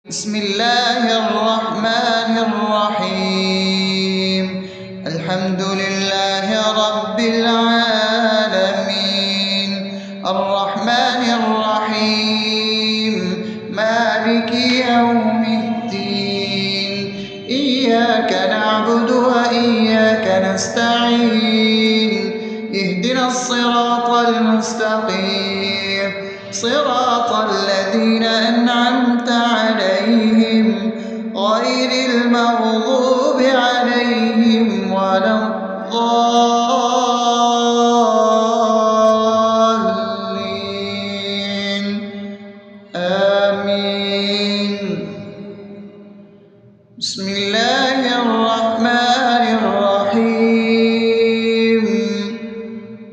بسم الله الرحمن الرحيم. الحمد لله رب العالمين، الرحمن الرحيم، مالك يوم الدين. إياك نعبد وإياك نستعين، اهدنا الصراط المستقيم، صراط الذين أنعمت عليهم غير المغضوب عليهم ولا الضالين. آمين. بسم الله الرحمن الرحيم.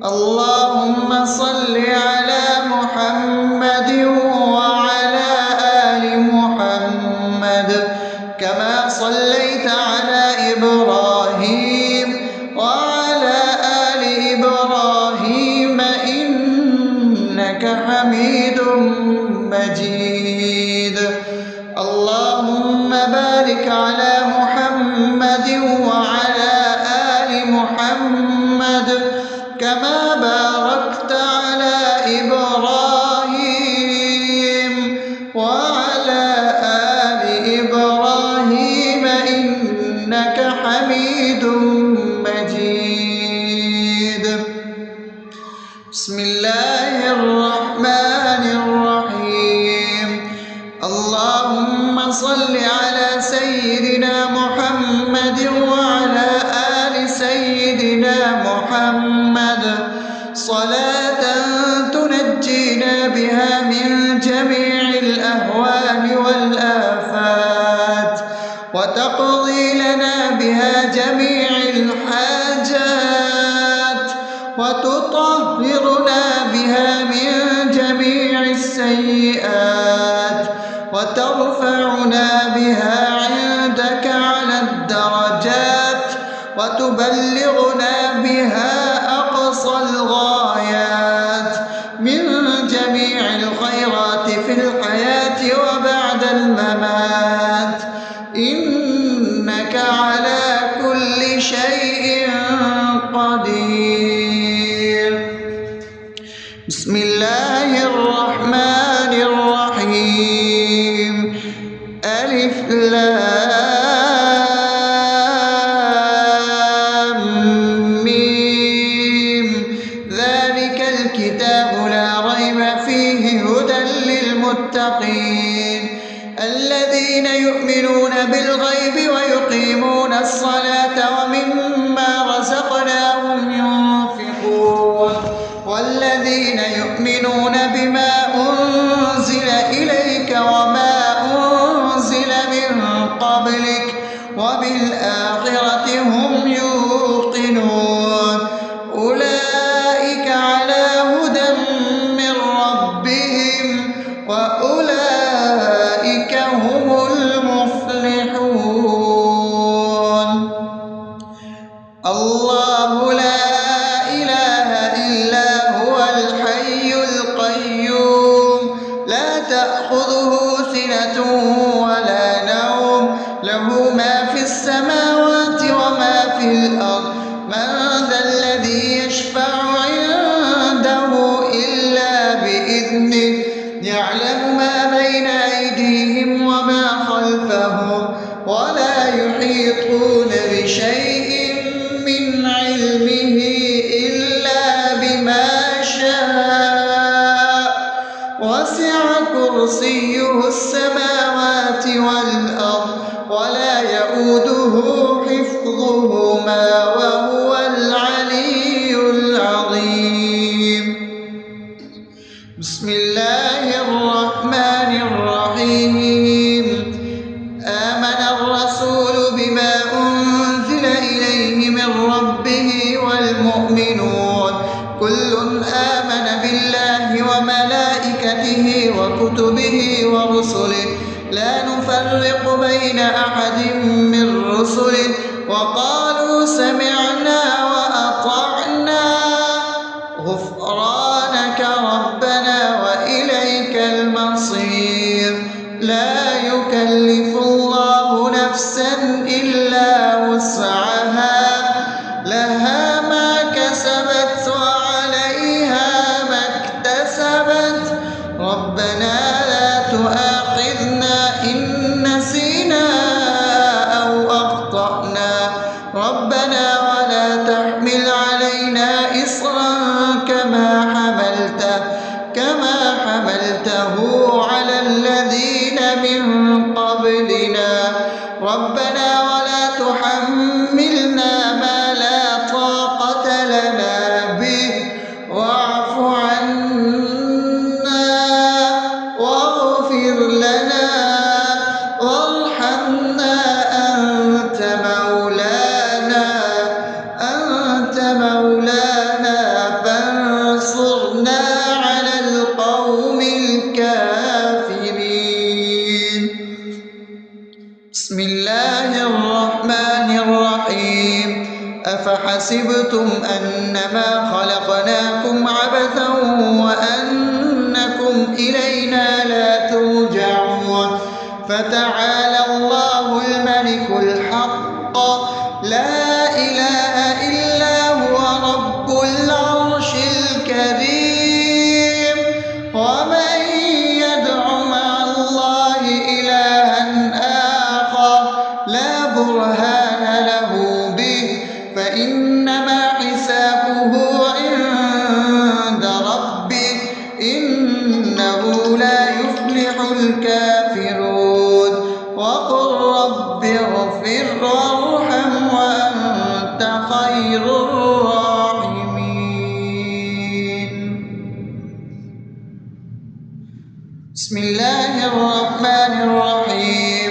اللهم صل على محمد وعلى آل محمد كما صليت على إبراهيم وعلى آل إبراهيم إنك حميد مجيد. اللهم بارك على محمد وعلى آل محمد كما باركت على إبراهيم وعلى آل إبراهيم إنك حميد مجيد. بسم الله الرحمن الرحيم. اللهم صل على سيدنا محمد وعلى آل سيدنا محمد صلاة تنجينا بها من جميع الأهوال والآفات، وتقضي لنا بها جميع الحاجات، وتطهرنا بها من جميع السيئات، وترفعنا بها عندك على الدرجات، وتبلغنا بها أقصى الغايات من جميع الخيرات في الحياة وبعد الممات، إنك على كل شيء قدير. بسم الله الرحمن الرحيم. ألف لام ميم. ذلك الكتاب لا ريب فيه هدى للمتقين الذين يؤمنون بالغيب ويقيمون الصلاة ومما رزقناهم ينفقون والذين يؤمنون بما أنزل إليك وما أنزل من قبلك وبالآخرة هم يوقنون أولئك على هدى من ربهم وأولئك هم المفلحون. الله لا إله إلا هو الحي القيوم لا تأخذه سنة ولا نوم له ما في السماوات وما في الأرض. من ذا الذي يشفع عنده إلا بإذنه يعلم ما بين أيديهم وما خلفهم ولا يحيطون بشيء من علمه إلا بما شاء وسع كرسيه السماوات والأرض ولا يؤوده حفظهما وهو العلي العظيم. بسم الله الرحمن الرحيم. آمن الرسول بما أنزل إليه من ربه والمؤمنون كل آمن بالله وملائكته وكتبه ورسله لا نفرق بين أحد من رسله وقالوا سمعنا وأطعنا غفرانك ربنا وإليك المصير. لا يكلف يكلف الله نفسا إلا وسعها لها ما كسبت وعليها ما اكتسبت ربنا لا تؤاخذنا إن نسينا أو أخطأنا ربنا ولا تحمل علينا إصرا كما حملته على الذين من قبلنا ربنا ولا تحملنا ما لا طاقة لنا به واعف عنا واغفر لنا وارحمنا أنت مولانا فانصرنا على القوم الكافرين. بسم الله الرحمن الرحيم أفحسبتم أنما خلقناكم عبثا وأنكم إلينا لا ترجعون فتعالى الله الملك الحق لا إله إلا هو رب العرش الكريم ومن يدع مع الله إلها آخر لا برهان له به فإنما حسابه عند ربه إنه لا يفلح الكافرون وقل رب اغفر وارحم وأنت خير الراحمين. بسم الله الرحمن الرحيم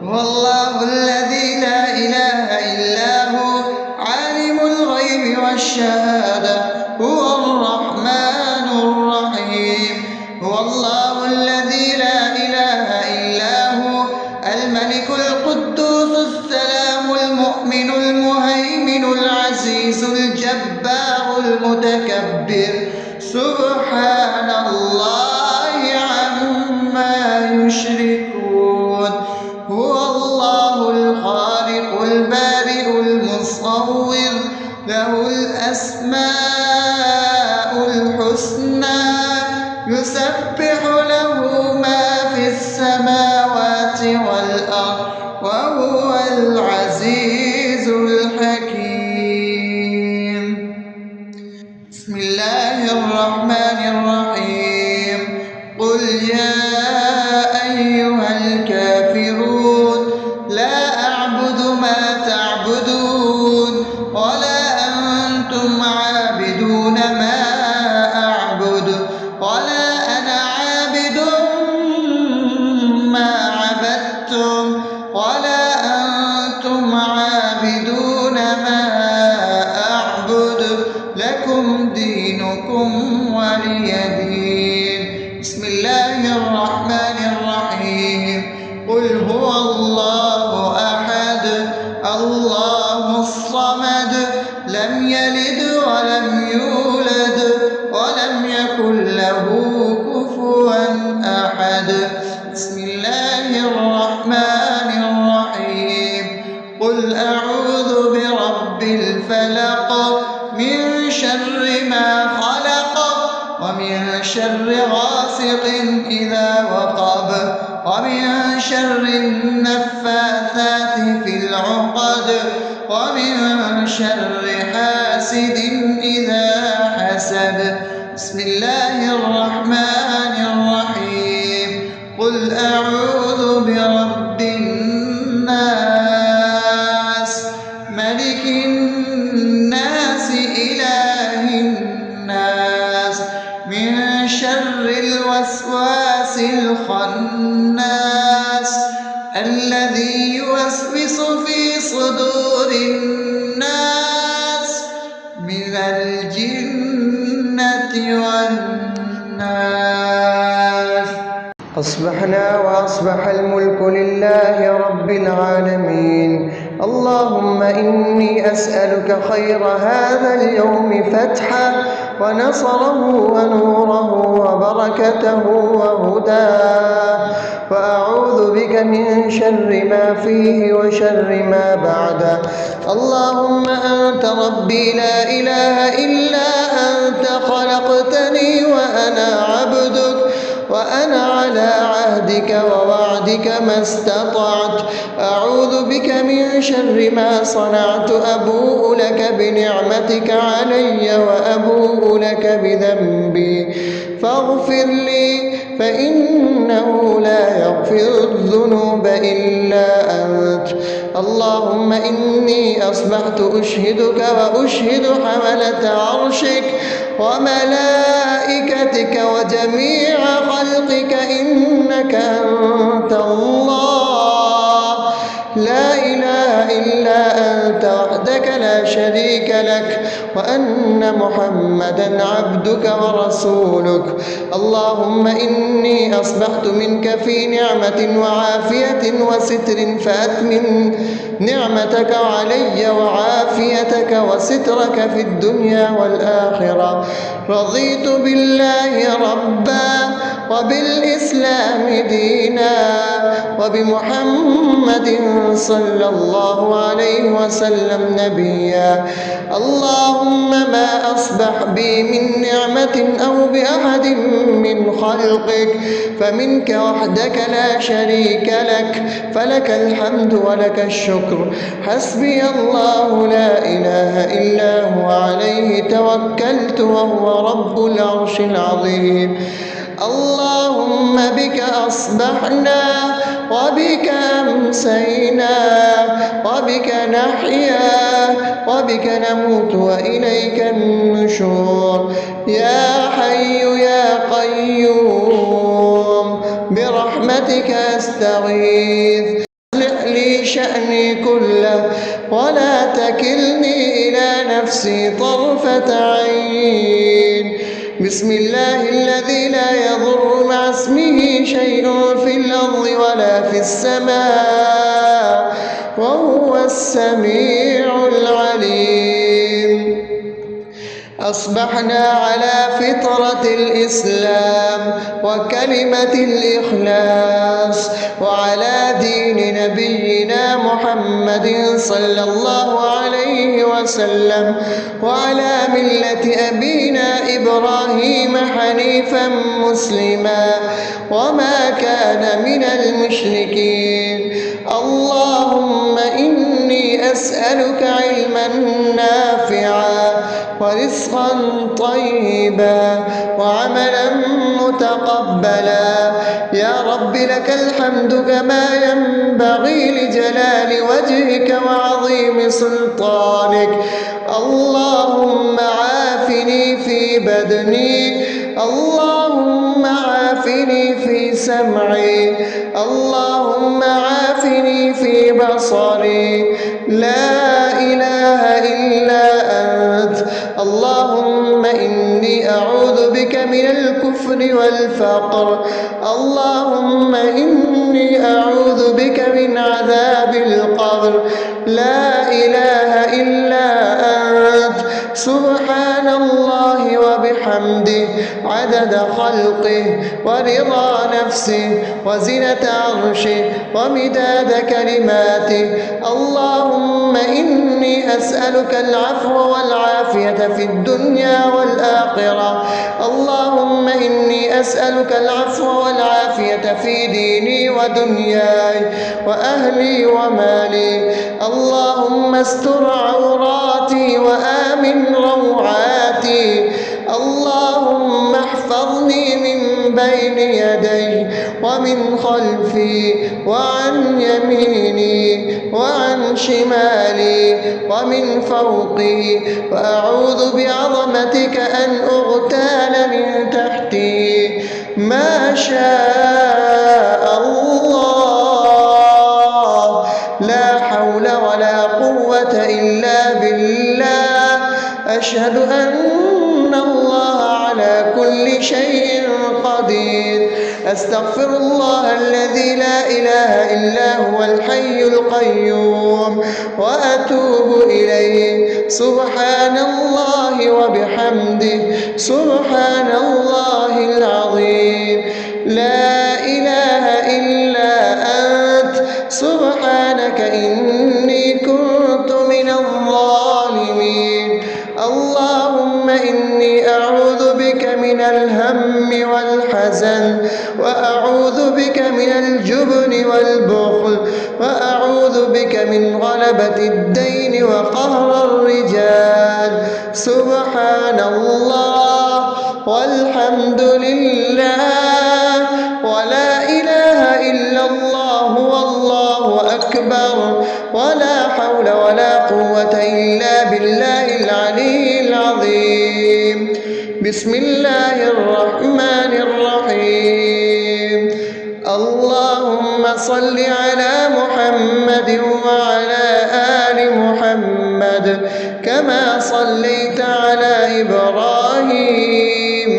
هو الله الذي لا إله إلا هو عالم الغيب والشهادة هو الرحمن الرحيم هو الله الذي لا إله إلا هو الملك القدوس السلام المؤمن المهيمن العزيز الجبار المتكبر سبحان الله عما يشركون هو الله الخالق البارئ المصور له الأسماء الحسنى يسبح له ما في السماوات والأرض وهو العزيز الحكيم. بسم الله الرحمن الرحيم قل يا أيها الكافرون لا أعبد ما تعبدون ولا أنتم عابدون ما أعبد ولا أنا عابد ما عبدتم ولا أنتم عابدون ما أعبد لكم دينكم ولي دين. بسم الله الرحمن الرحيم قل هو الله أحد الله الصمد لم يلد ولم يولد ولم يكن له كفوا أحد. بسم الله الرحمن الرحيم قل أعوذ برب الفلق من شر ما خلق ومن شر غاسق إذا وقب ومن شر النفاثات في العقد ومن شر حاسد إذا حسد. بسم الله الرحمن الرحيم قل أعوذ برب الناس ملك الناس إله الناس من شر الوسواس الخناس الذي يوسوس في صدور الناس من الجنة والناس. أصبحنا وأصبح الملك لله رب العالمين. اللهم إني أسألك خير هذا اليوم فتحه ونصره ونوره وبركته وهداه، وأعوذ بك من شر ما فيه وشر ما بعده. اللهم أنت ربي لا إله إلا أنت، خلقتني وأنا عبدك، وأنا على عهدك ووعدك ما استطعت. أعوذ بك من شر ما صنعت، أبوء لك بنعمتك علي وأبوء لك بذنبي، فاغفر لي فإنه لا يغفر الذنوب إلا أنت. اللهم إني أصبحت أشهدك وأشهد حملة عرشك وملائكتك وجميع خلقك إنك أنت الله، لا إله إلا أنت وحدك لا شريك لك، وأن محمدا عبدك ورسولك. اللهم إني أصبحت منك في نعمة وعافية وستر، فأتمم نعمتك علي وعافيتك وسترك في الدنيا والآخرة. رضيت بالله ربا وبالإسلام دينا وبمحمد صلى الله عليه وسلم نبيا. اللهم ما أصبح بي من نعمة أو بأحد من خلقك فمنك وحدك لا شريك لك، فلك الحمد ولك الشكر. حسبي الله لا إله إلا هو، عليه توكلت وهو رب العرش العظيم. اللهم بك أصبحنا وبك أمسينا وبك نحيا وبك نموت وإليك النشور. يا حي يا قيوم برحمتك أستغيث، أصلح لي شأني كله ولا تكلني إلى نفسي طرفة عين. بسم الله الذي لا يضر مع اسمه شيء في الأرض ولا في السماء وهو السميع العليم. أصبحنا على فطرة الإسلام وكلمة الإخلاص وعلى دين نبينا محمد صلى الله عليه وسلم وعلى ملة أبينا إبراهيم حنيفا مسلما وما كان من المشركين. اللهم إني أسألك علما نافعا ورزقا طيبا وعملا متقبلا. يا رب لك الحمد كما ينبغي لجلال وجهك وعظيم سلطانك. اللهم عافني في بدني، اللهم عافني في سمعي، اللهم عافني في بصري. لا إله إلا أنت. اللهم إني أعوذ بك من الكفر والفقر. اللهم إني أعوذ بك من عذاب القبر. لا إله إلا أنت. سبحان الله وبحمده عدد خلقه ورضا نفسه وزنة عرشه ومداد كلماته. اللهم إني أسألك العفو والعافية في الدنيا والآخرة. اللهم إني أسألك العفو والعافية في ديني ودنياي وأهلي ومالي. اللهم استر عوراتي وآمن روعاتي. اللهم احفظني من بين يدي ومن خلفي وعن يميني وعن شمالي ومن فوقي، وأعوذ بعظمتك أن أغتال من تحتي. ما شاء الله، لا حول ولا قوة إلا بالله. أشهد أن الله على كل شيء قدير. أستغفر الله الذي لا إله إلا هو الحي القيوم وأتوب إليه. سبحان الله وبحمده سبحان الله العظيم. لا إله إلا أنت سبحانك إني كنت من الظالمين. اللهم إني أعوذ بك من الهم والحزن، وأعوذ بك من الجبن والبخل، وأعوذ بك من غلبة الدين وقهر الرجال. سبحان الله والحمد لله ولا إله إلا الله والله أكبر ولا حول ولا قوة إلا بالله العلي العظيم. بسم الله الرحمن الرحيم. اللهم صل على محمد وعلى آل محمد كما صليت على إبراهيم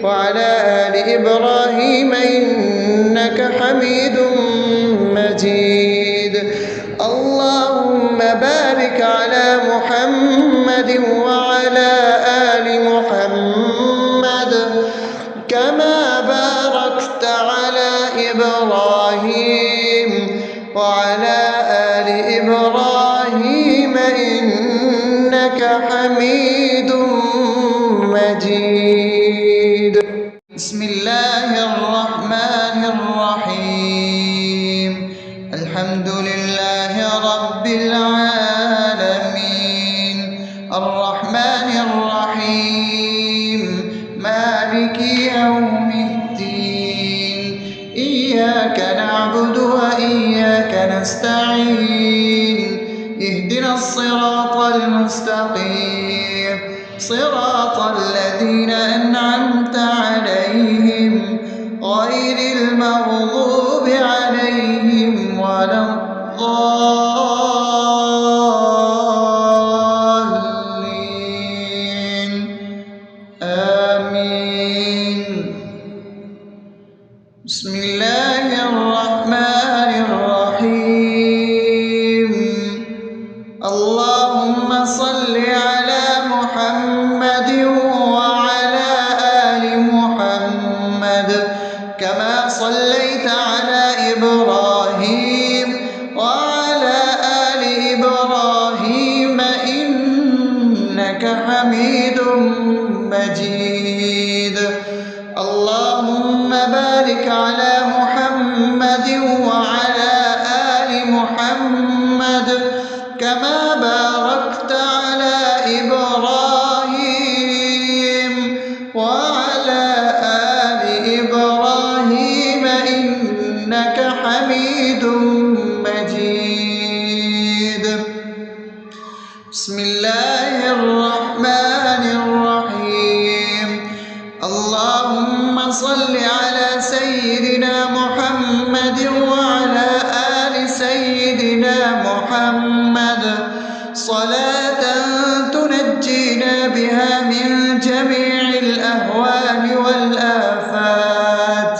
وعلى آل إبراهيم إنك حميد مجيد. اللهم بارك على محمد وعلى آل محمد كما باركت على إبراهيم وعلى آل إبراهيم إنك حميد مجيد. بسم الله الرحمن الرحيم. الحمد لله رب العالمين الرحمن الرحيم مالك يوم الدين. إياك نعبد وإياك نستعين. اهدنا الصراط المستقيم صراط الذين أنعمت عليهم غير المغضوب عليهم ولا الضالين. آمين. بسم الله الرحمن الرحيم. اللهم صل على محمد وعلى آل محمد كما صليت على إبراهيم وعلى آل إبراهيم إنك حميد مجيد. اللهم بارك على محمد وعلى آل محمد كما باركت على إبراهيم وعلى آل إبراهيم إنك حميد مجيد. بسم الله الرحمن الرحيم. اللهم صل على سيدنا محمد وعلى آل سيدنا محمد صلاة تنجينا بها من جميع الأهوال والآفات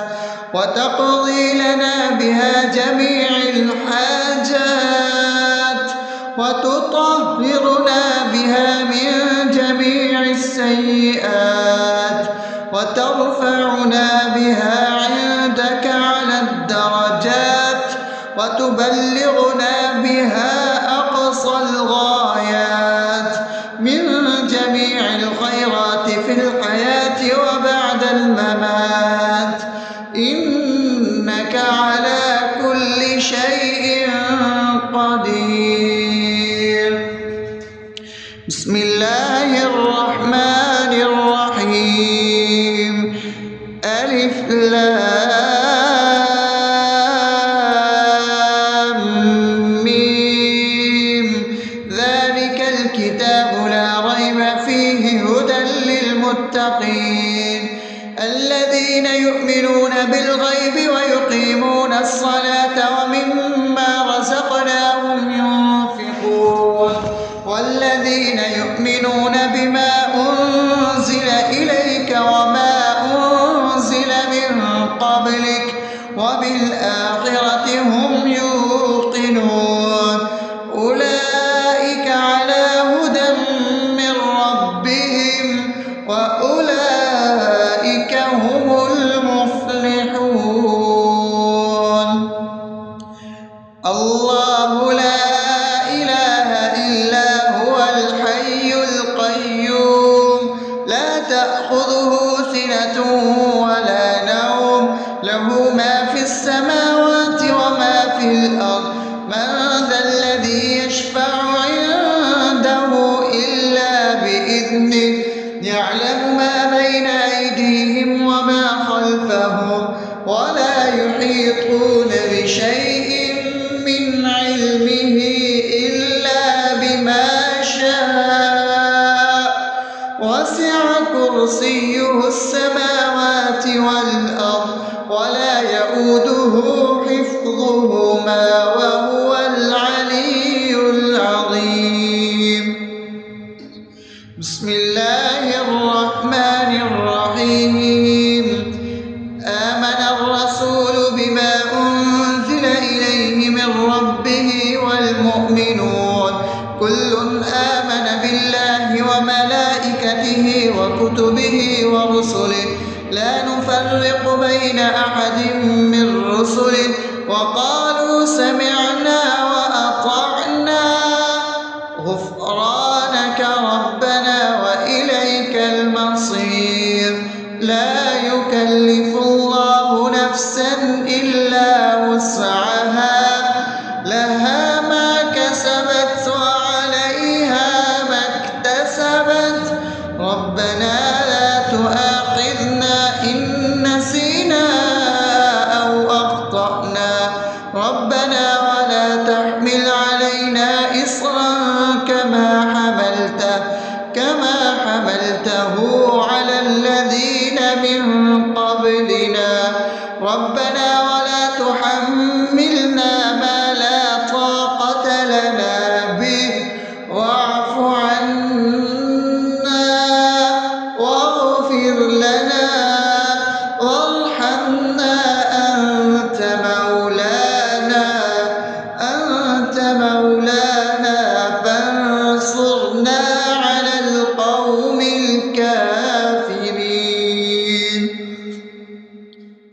وتقضي لنا بها جميع الحاجات وتطهرنا بها من جميع السيئات وترفعنا بها عندك على الدرجات وتبلغنا بها أقصى الغايات من جميع الخيرات في الحياة وبعد الممات إنك على كل شيء قدير. بسم الله الرحمن الرحيم. ألف لام ميم. ذلك الكتاب لا ريب فيه هدى للمتقين الذين يؤمنون بالغيب ويقيمون الصلاة ومما رزقناهم الله لا إله إلا هو الحي القيوم لا تأخذه سنة ولا نوم له ما في السماوات وما في الأرض من ذا الذي يشفع عنده إلا بإذنه يعلم ما بين أيديهم وما خلفهم ولا يحيطون بشيء من علمه إلا بما شاء وسع كرسيه السماوات والأرض ولا يئوده حفظهما وهو العلي العظيم بسم الله الرحمن الرحيم آمن الرسول بما أنزل إليه من ربه والمؤمنون كل آمن بالله وملائكته وكتبه ورسله لا نفرق بين أحد من رسله وقالوا سمعنا وأطعنا غفرانك ربنا وإليك المصير لا يكلف الله نفسا إلا وسعها لها ما كسبت وعليها ما اكتسبت ربنا لا تؤاخذنا إن نسينا أو أخطأنا ربنا ولا تحمل علينا إصرا كما حملته على الذين من قبلنا ربنا ولا تحملنا ما لا طاقة لنا به واعف عنا واغفر لنا وارحمنا أنت مولانا فانصرنا على القوم الكافرين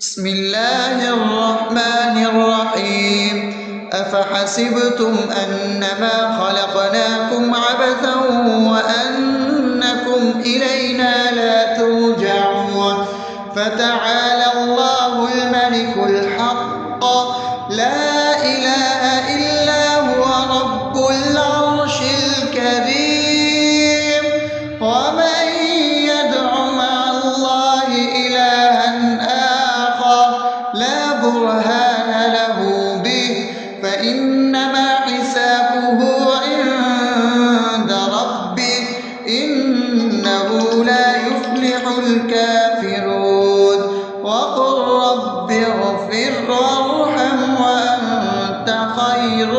بسم الله الرحمن الرحيم أفحسبتم أنما خلقناكم عبثا وأنكم إلينا لا ترجعون فتعالى الله الملك الحق لا إله إلا هو رب العرش الكريم ومن يدع مع الله إلها آخر لا برهان له به فإنما حسابه عند ربه إنه لا يفلح الكافرون وقل رب اغفر وارحم وأنت خير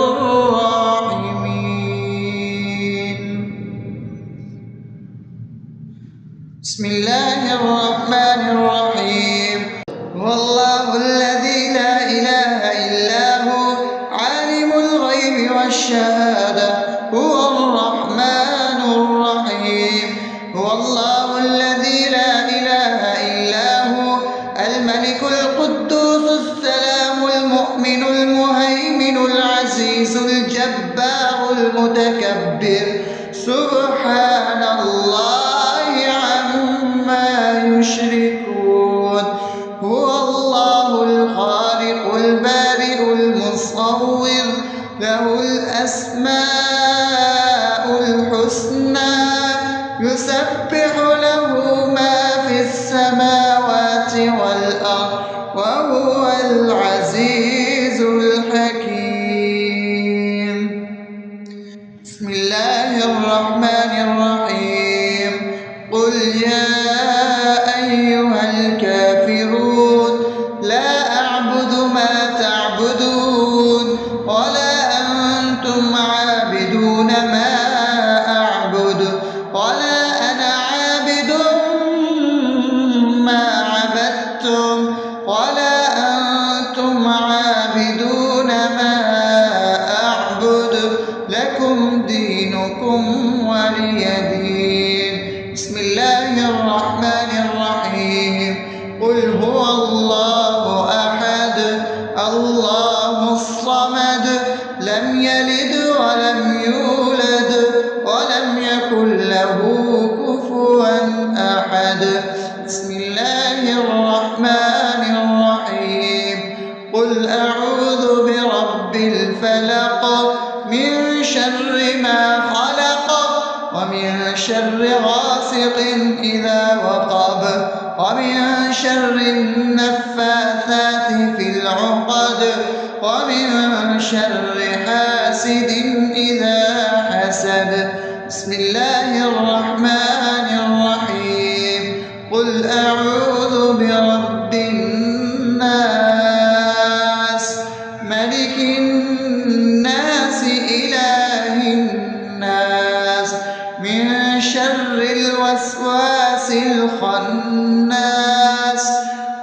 الراحمين بسم الله الرحمن الرحيم هو الله الذي لا إله إلا هو عالم الغيب والشهادة هو الرحمن الرحيم هو الله الذي لا إله إلا هو الملك القدوس السلام المؤمن المهيمن العزيز الجبار المتكبر سبحان الله عما يشركون هو الله الخالق البارئ المصور له الأسماء الحسنى يسبح له ما في السماوات والأرض وهو العزيز الحكيم بسم الله الرحمن الرحيم قل يا أيها الكافرون لا أعبد ما تعبدون ولا أنتم عابدون ما أعبد ولا أنا عابد ما عبدتم ولا أنتم عابدون ما أعبد لكم دينكم ولي دين بسم الله الرحمن الرحيم قل هو الله أحد الله الصمد لم يلد ولم يولد ولم يكن له كفوا أحد. بسم الله الرحمن الرحيم. قل أعوذ برب الفلق من شر ما خلق ومن شر غاسق إذا وقب ومن شر النفاثات في العقد ومن شر حاسد إذا حسد. بسم الله الرحمن الرحيم. قل أعوذ برب الناس ملك الناس إله الناس من شر الوسواس الخناس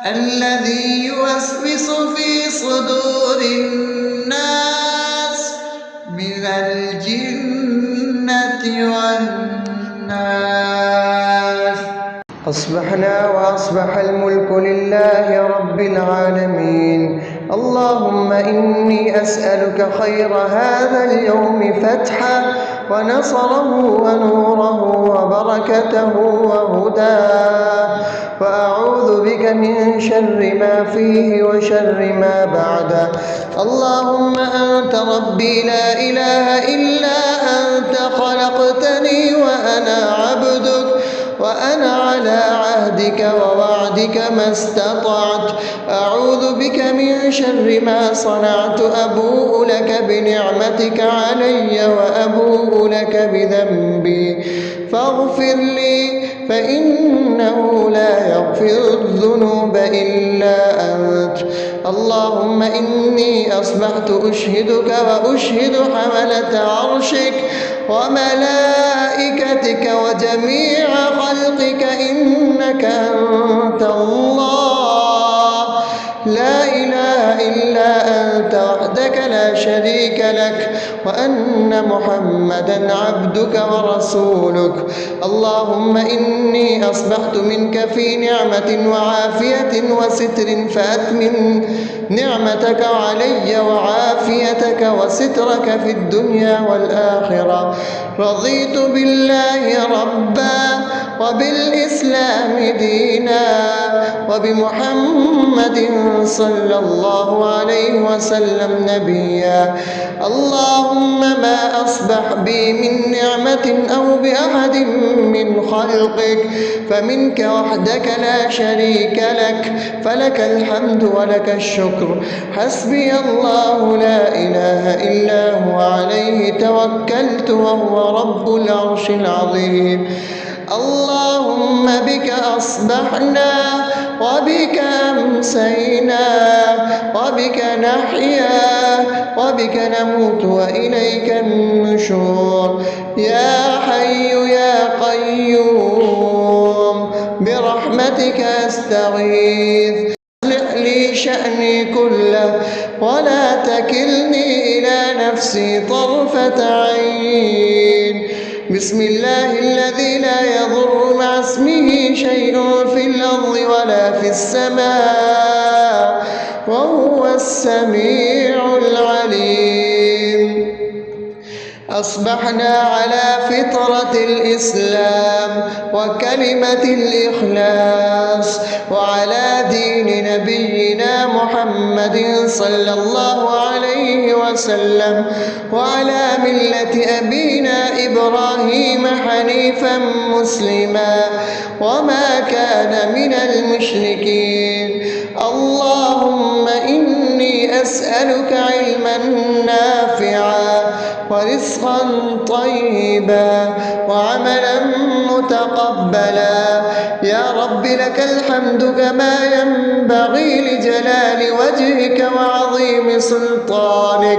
الذي يوسوس في صدور الناس من الجنة والناس. أصبحنا وأصبح الملك لله رب العالمين. اللهم إني أسألك خير هذا اليوم فتحه ونصره ونوره وبركته وهداه، وأعوذ بك من شر ما فيه وشر ما بعده. اللهم أنت ربي لا إله إلا أنت، خلقتني وأنا عبدك وأنا على عهدك ووعدك ما استطعت. أعوذ بك من شر ما صنعت. أبوء لك بنعمتك علي وأبوء لك بذنبي فاغفر لي، فإنه لا يغفر الذنوب إلا أنت. اللهم إني أصبحت أشهدك وأشهد حملة عرشك وملائكتك وجميع خلقك إنك أنت الله لا إله إلا أنت وحدك لا شريك لك، وأن محمدا عبدك ورسولك. اللهم إني أصبحت منك في نعمة وعافية وستر، فأتمم نعمتك علي وعافيتك وسترك في الدنيا والآخرة. رضيت بالله ربا وبالإسلام دينا وبمحمد صلى الله عليه وسلم نبيا. اللهم ما أصبح بي من نعمة أو بأحد من خلقك فمنك وحدك لا شريك لك، فلك الحمد ولك الشكر. حسبي الله لا إله إلا هو عليه توكلت وهو رب العرش العظيم. اللهم بك أصبحنا وبك أمسينا وبك نحيا وبك نموت وإليك النشور. يا حي يا قيوم برحمتك أستغيث، أصلح لي شأني كله ولا تكلني إلى نفسي طرفة عين. بسم الله الذي لا يضر مع اسمه شيء في الأرض ولا في السماء وهو السميع العليم. أصبحنا على فطرة الإسلام وكلمة الإخلاص وعلى دين نبينا محمد صلى الله عليه وسلم وعلى ملة أبينا إبراهيم حنيفا مسلما وما كان من المشركين. اللهم إني أسألك علما نافعا ورزقا طيبا وعملا متقبلا. يا رب لك الحمد كما ينبغي لجلال وجهك وعظيم سلطانك.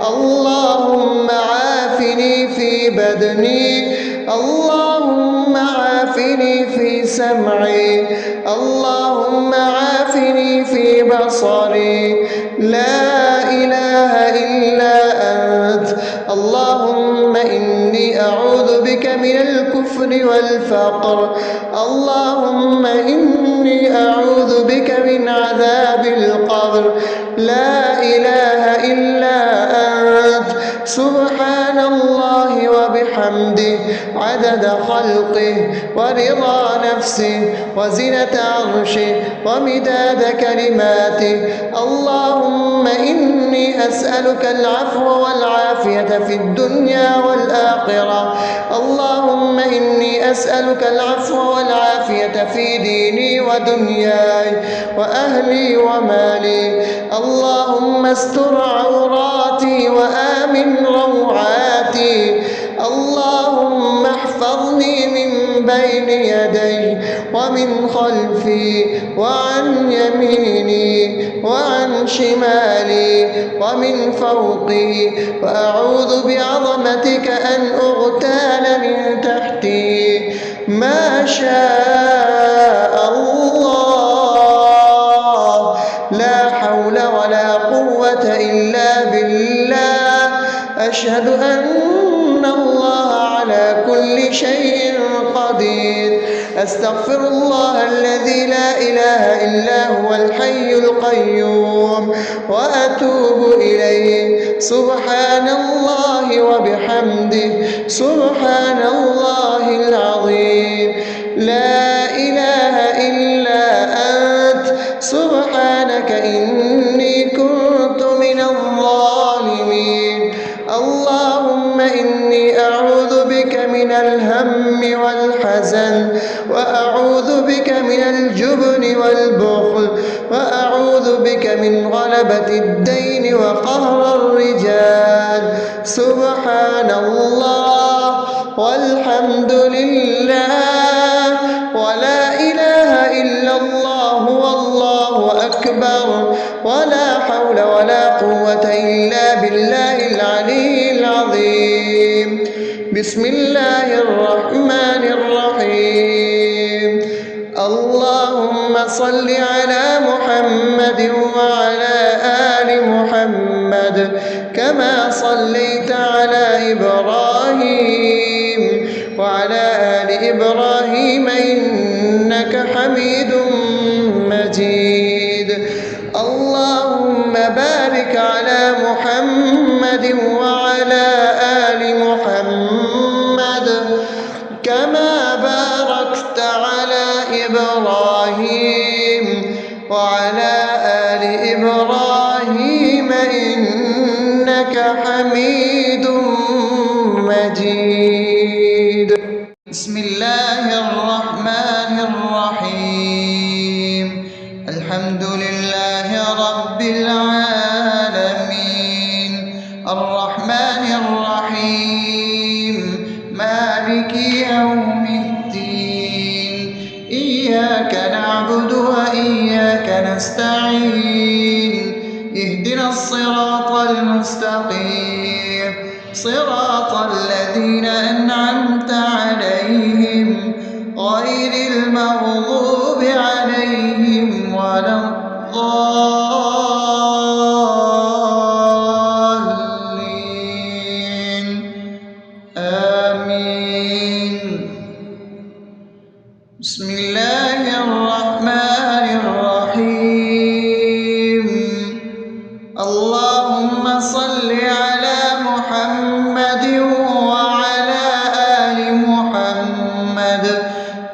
اللهم عافني في بدني، اللهم عافني في سمعي، اللهم عافني في بصري. لا إله إلا أنت. اللهم إني أعوذ بك من الكفر والفقر. اللهم إني أعوذ بك من عذاب القبر. لا إله إلا أنت. وبحمده عدد خلقه ورضا نفسه وزنة عرشه ومداد كلماته. اللهم إني أسألك العفو والعافية في الدنيا والآخرة. اللهم إني أسألك العفو والعافية في ديني ودنياي وأهلي ومالي. اللهم استر عوراتي وآمن روعاتي. اللهم احفظني من بين يدي ومن خلفي وعن يميني وعن شمالي ومن فوقي، وأعوذ بعظمتك أن أغتال من تحتي. ما شاء الله، لا حول ولا قوة إلا بالله. أشهد أن الله على كل شيء قدير. أستغفر الله الذي لا إله إلا هو الحي القيوم وأتوب إليه. سبحان الله وبحمده، سبحان الله العظيم. لا إله إلا أنت، سبحانك إني كنت من الظالمين. اللهم إني أعوذ بك من الهم والحزن، وأعوذ بك من الجبن والبخل، وأعوذ بك من غلبة الدين وقهر الرجال. سبحان الله والحمد لله ولا إله إلا الله والله أكبر، ولا حول ولا قوة إلا بالله العلي العظيم. بسم الله الرحمن الرحيم. اللهم صل على محمد وعلى آل محمد كما صليت على إبراهيم وعلى آل إبراهيم إنك حميد مجيد. اللهم بارك على محمد وعلى آل محمد كما باركت على إبراهيم وعلى آل إبراهيم إنك حميد مجيد. بسم الله الرحمن الرحيم. الحمد لله رب العالمين، الرحمن الرحيم، مالك يوم الدين. إياك نعبد وإياك نستعين. اهدنا الصراط المستقيم، صراط الذين أنعمت عليهم غير المغضوب عليهم ولا الضالين. آمين. بسم الله الرحمن الرحيم. اللهم صل على محمد وعلى آل محمد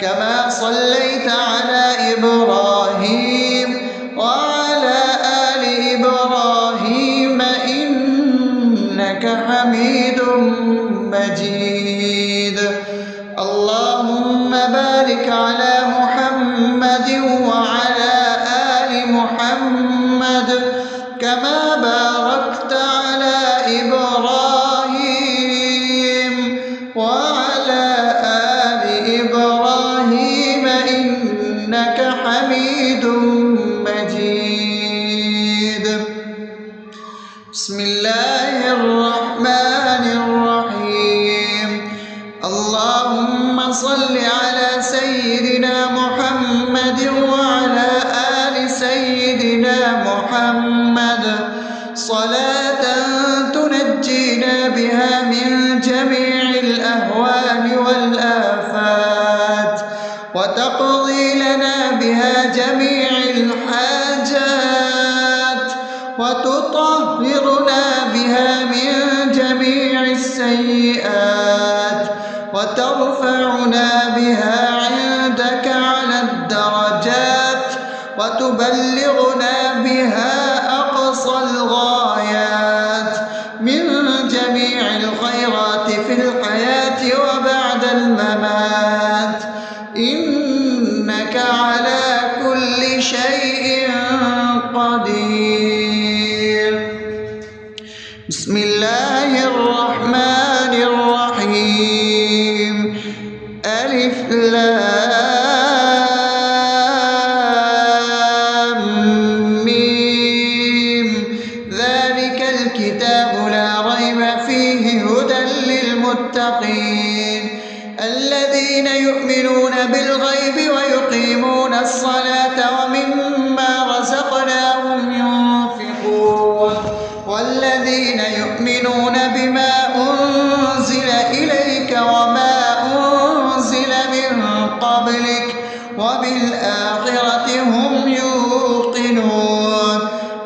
كما صليت على إبراهيم وعلى آل إبراهيم إنك حميد مجيد. اللهم بارك على محمد وعلى آل محمد كما باركت على إبراهيم وعلى آل إبراهيم إنك حميد مجيد. بسم الله الرحمن الرحيم. اللهم صل على سيدنا محمد وعلى آل سيدنا محمد صلاة تنجينا بها من جميع الأهوال والآفات، وتقضي لنا بها جميع الحاجات، وتطهرنا بها من جميع السيئات. وتبلغنا بها أقصى الغايات من جميع الخيرات في الحياة وبعد الممات، إنك على كل شيء قدير. بسم الله الرحمن الرحيم. ألف لام ميم. ذلك الكتاب لا ريب فيه هدى للمتقين الذين يؤمنون بالغيب ويقيمون الصلاة ومما رزقناهم ينفقون والذين يؤمنون بما أنزل إليك وما أنزل من قبلك وبالآخرة هم يوقنون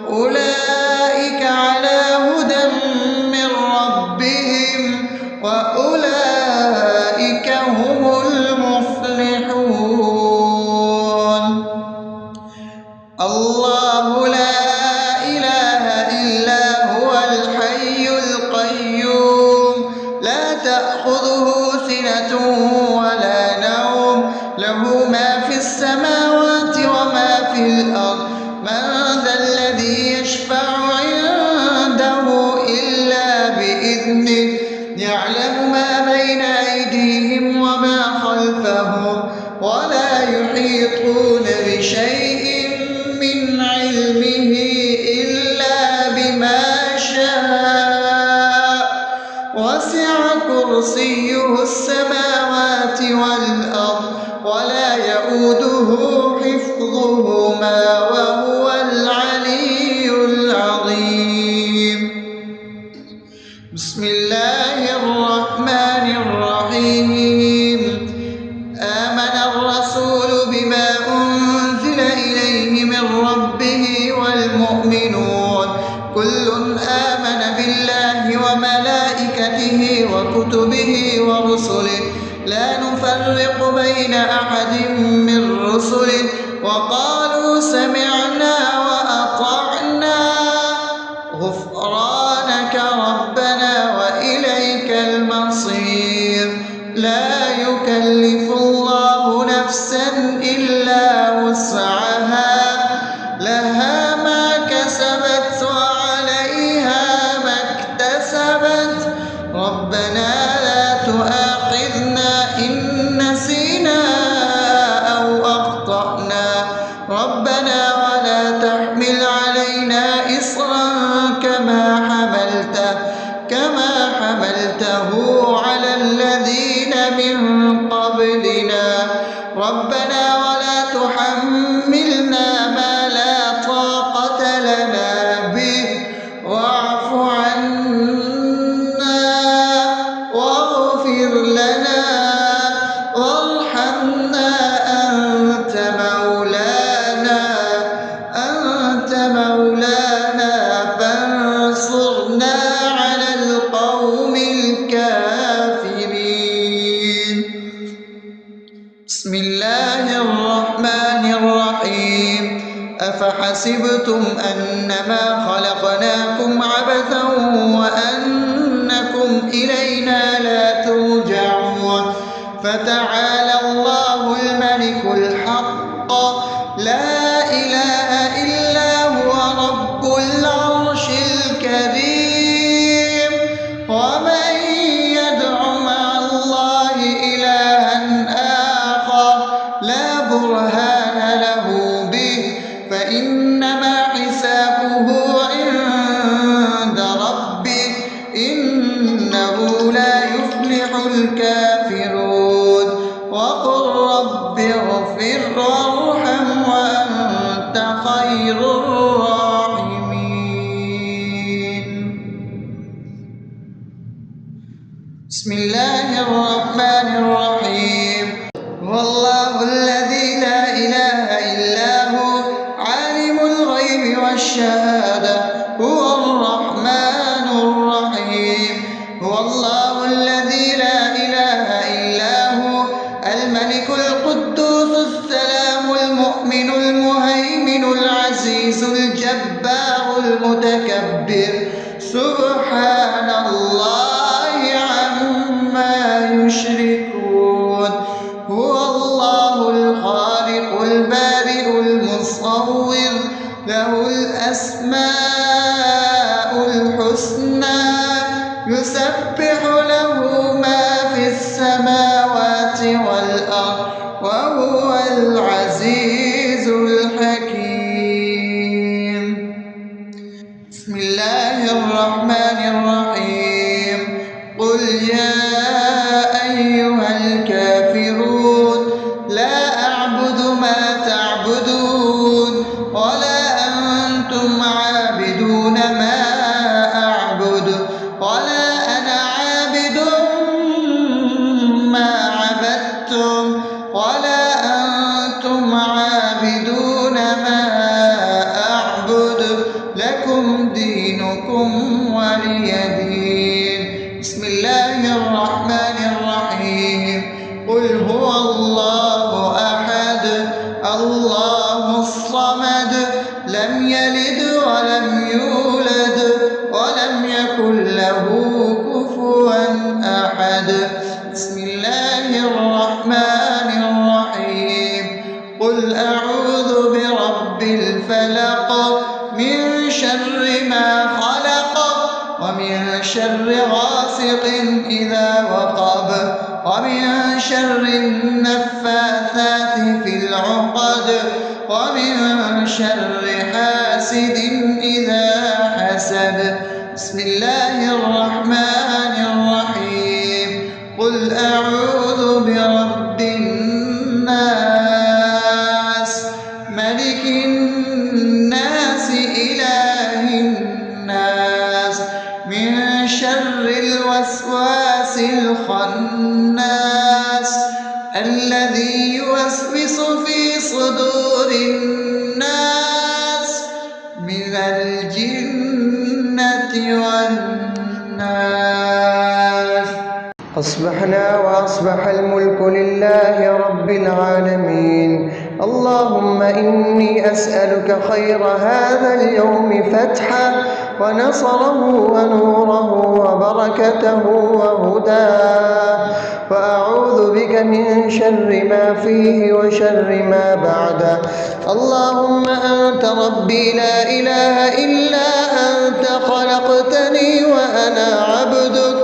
أولئك على هدى من ربهم وأولئك هم المفلحون. الله لا إله إلا هو الحي القيوم لا تأخذه سنة ولا نوم له ما في السماوات وما في الأرض من ذا الذي يشفع عنده إلا بإذنه يعلم ما بين أيديهم وما خلفهم ولا يحيطون بشيء من علمه إلا بما شاء وسع كرسيه السماوات والأرض ولا يؤوده حفظهما وهو العلي العظيم. بسم الله الرحمن الرحيم. آمن الرسول بما أنزل إليه من ربه والمؤمنون كل آمن بالله وملائكته وكتبه ورسله لا نفرق بين أحد من رسله وقالوا سمعنا وأطعنا غفرانك ربنا وإليك المصير. لا يكلف الله نفسا إلا وسعها لها ما كسبت وعليها ما اكتسبت ربنا لا تؤاخذنا إن نسينا أو أخطأنا ربنا ولا تحمل علينا إصرا كما حملته على الذين من قبلنا ربنا ولا تحملنا ما لا طاقة لنا به واعف عنا واغفر لنا وارحمنا أنت مولانا فانصرنا على القوم الكافرين. بسم الله الرحمن الرحيم. أفحسبتم أنما خلقناكم عبثا وأنكم إلينا لا ترجعون فتعالى الله الملك الحق لا إله إلا هو رب العرش الكريم. ومن يدع مع الله إلها آخر لا برهان له به فإنما حسابه عند ربه إنه لا يفلح الكافرون. وقل رب اغفر وارحم وأنت خير الراحمين. بسم الله الرحمن الرحيم. هو الله الذي لا إله إلا هو عالم الغيب والشهادة هو الرحمن الرحيم. هو الله الذي لا إله إلا هو الملك القدوس السلام المؤمن المهيمن سبحان الله عما يشركون هو الله الخالق البارئ المصور له الأسماء الحسنى يسبح له ما في السماوات والأرض وهو العزيز الحكيم. بسم الله الرحمن الرحيم. قل يا أيها الكافرون لا أعبد ما تعبدون ولا أنتم عابدون ما أعبد ولا أنا عابد ما عبدتم ولا أنتم عابدون ما أعبد لكم دينكم ولي دين. بسم الله الرحمن الرحيم. قل هو الله أحد الله الصمد لم يلد ولم يولد ولم يكن له كفوا أحد. بسم الله الرحمن الرحيم. قل أعوذ برب الفلق من شر ما خلق ومن شر غاسق إذا وقب ومن شر النفاثات في العقد ومن شر حاسد إذا حسد. بسم الله الرحمن الرحيم. قل أعوذ برب الناس ملك الناس إله الناس من شر الوسواس الخناس الذي يوسوس في صدور الناس من الجنة والناس. أصبحنا وأصبح الملك لله رب العالمين. اللهم إني أسألك خير هذا اليوم فتحه ونصره ونوره وبركته وهداه، وأعوذ بك من شر ما فيه وشر ما بعده. اللهم أنت ربي لا إله إلا أنت خلقتني وأنا عبدك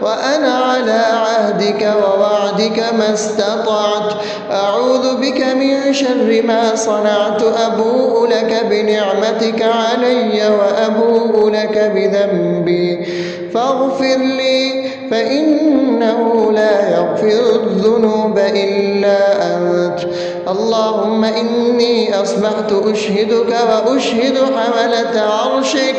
وأنا على عهدك ووعدك ما استطعت. أعوذ بك من شر ما صنعت. أبوء لك بنعمتك علي وأبوء لك بذنبي فاغفر لي فإنه لا يغفر الذنوب إلا أنت. اللهم إني أصبحت أشهدك وأشهد حملة عرشك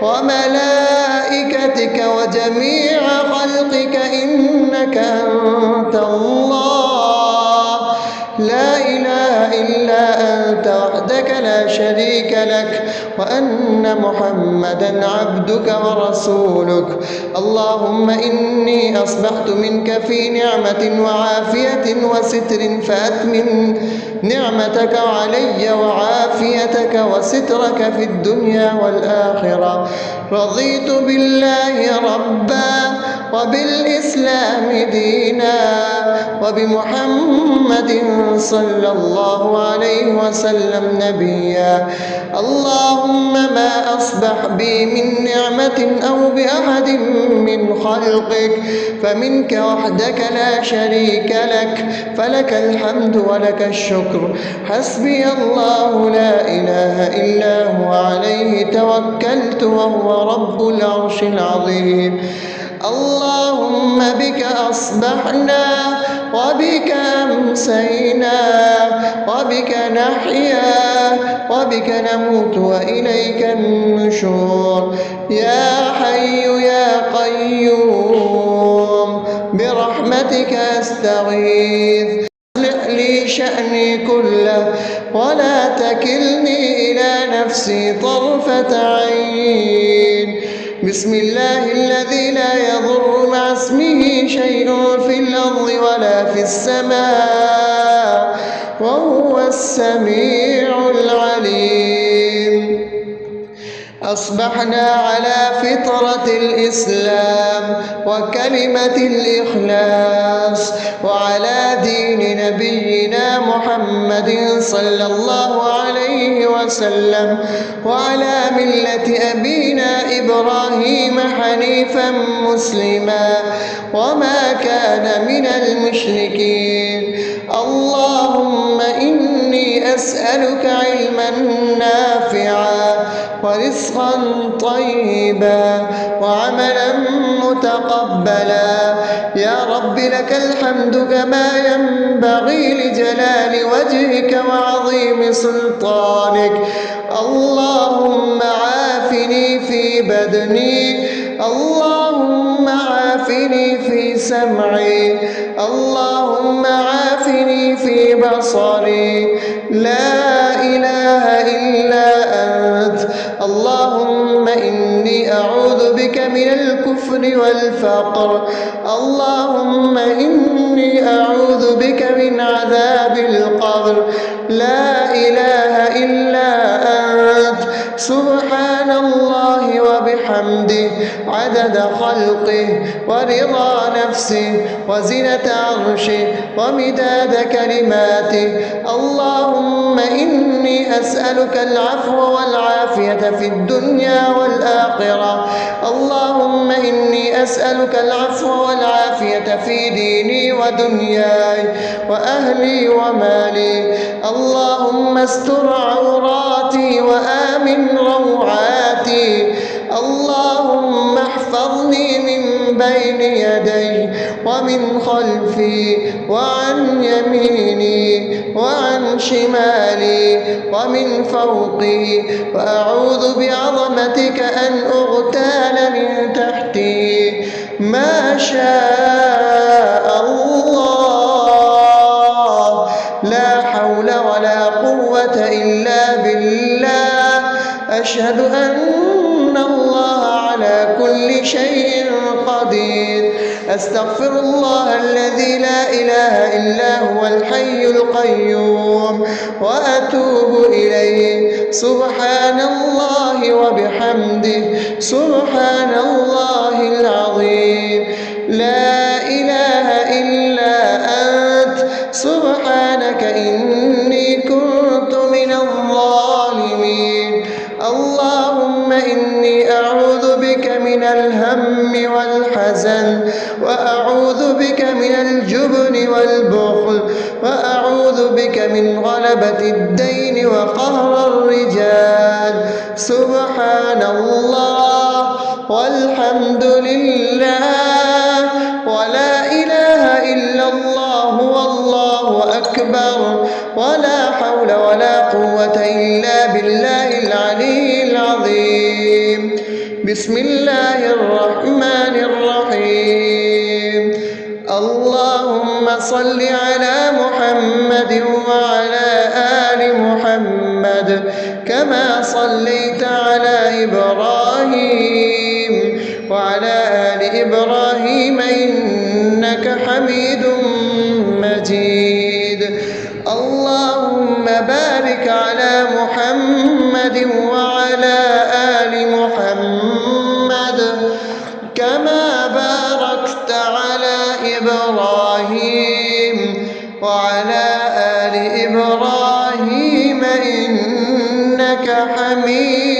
وملائكتك وجميع خلقك إنك أنت الله لا إله إلا أنت وحدك لا شريك لك، وأن محمدا عبدك ورسولك. اللهم إني أصبحت منك في نعمة وعافية وستر فأتمم نعمتك علي وعافيتك وسترك في الدنيا والآخرة. رضيت بالله ربا وبالإسلام دينا وبمحمد صلى الله عليه وسلم نبيا. اللهم ما أصبح بي من نعمة أو بأحد من خلقك فمنك وحدك لا شريك لك، فلك الحمد ولك الشكر. حسبي الله لا إله إلا هو عليه توكلت وهو رب العرش العظيم. اللهم بك أصبحنا وبك أمسينا وبك نحيا وبك نموت وإليك النشور. يا حي يا قيوم برحمتك أستغيث. أصلح لي شأني كله ولا تكلني إلى نفسي طرفة عين. بسم الله الذي لا يضر مع اسمه شيء في الأرض ولا في السماء وهو السميع العليم. أصبحنا على فطرة الإسلام وكلمة الإخلاص وعلى دين نبينا محمد صلى الله عليه وسلم وعلى ملة أبينا إبراهيم حنيفا مسلما وما كان من المشركين. اللهم إني أسألك علما نافعا ورزقا طيبا وعملا متقبلا. يا رب لك الحمد كما ينبغي لجلال وجهك وعظيم سلطانك. اللهم عافني في بدني، اللهم عافني في سمعي، اللهم عافني في بصري. لا إله إلا أنت. اللهم إني أعوذ بك من الكفر والفقر. اللهم إني أعوذ بك من عذاب القبر. لا إله إلا أنت. سبحان الله وبحمده عدد خلقه ورضا نفسه وزنة عرشه ومداد كلماته. اللهم إني أسألك العفو والعافية في الدنيا والآخرة. اللهم إني أسألك العفو والعافية في ديني ودنياي وأهلي ومالي. اللهم استر عوراتي وآمن روعاتي. اللهم احفظني من بين يدي ومن خلفي وعن يميني وعن شمالي ومن فوقي، وأعوذ بعظمتك أن أغتال من تحتي. ما شاء الله، لا حول ولا قوة إلا بالله. أشهد أن الله على كل شيء قدير. أستغفر الله الذي لا إله إلا هو الحي القيوم وأتوب إليه. سبحان الله وبحمده سبحان الله العظيم. لا إله إلا أنت. سبحانك إني كنت من الظالمين. اللهم إني أعوذ بك من الهم والحزن، وأعوذ بك من الجبن والبخل، وأعوذ بك من غلبة الدين وقهر الرجال. سبحان الله والحمد لله ولا إله إلا الله والله أكبر ولا حول ولا قوة إلا بالله العلي العظيم. بسم الله الرحمن الرحيم. اللهم صل على محمد وعلى آل محمد كما صليت على إبراهيم وعلى آل إبراهيم إنك حميد مجيد. اللهم بارك على محمد وعلى آل محمد كما باركت على إبراهيم وعلى آل إبراهيم إنك حميد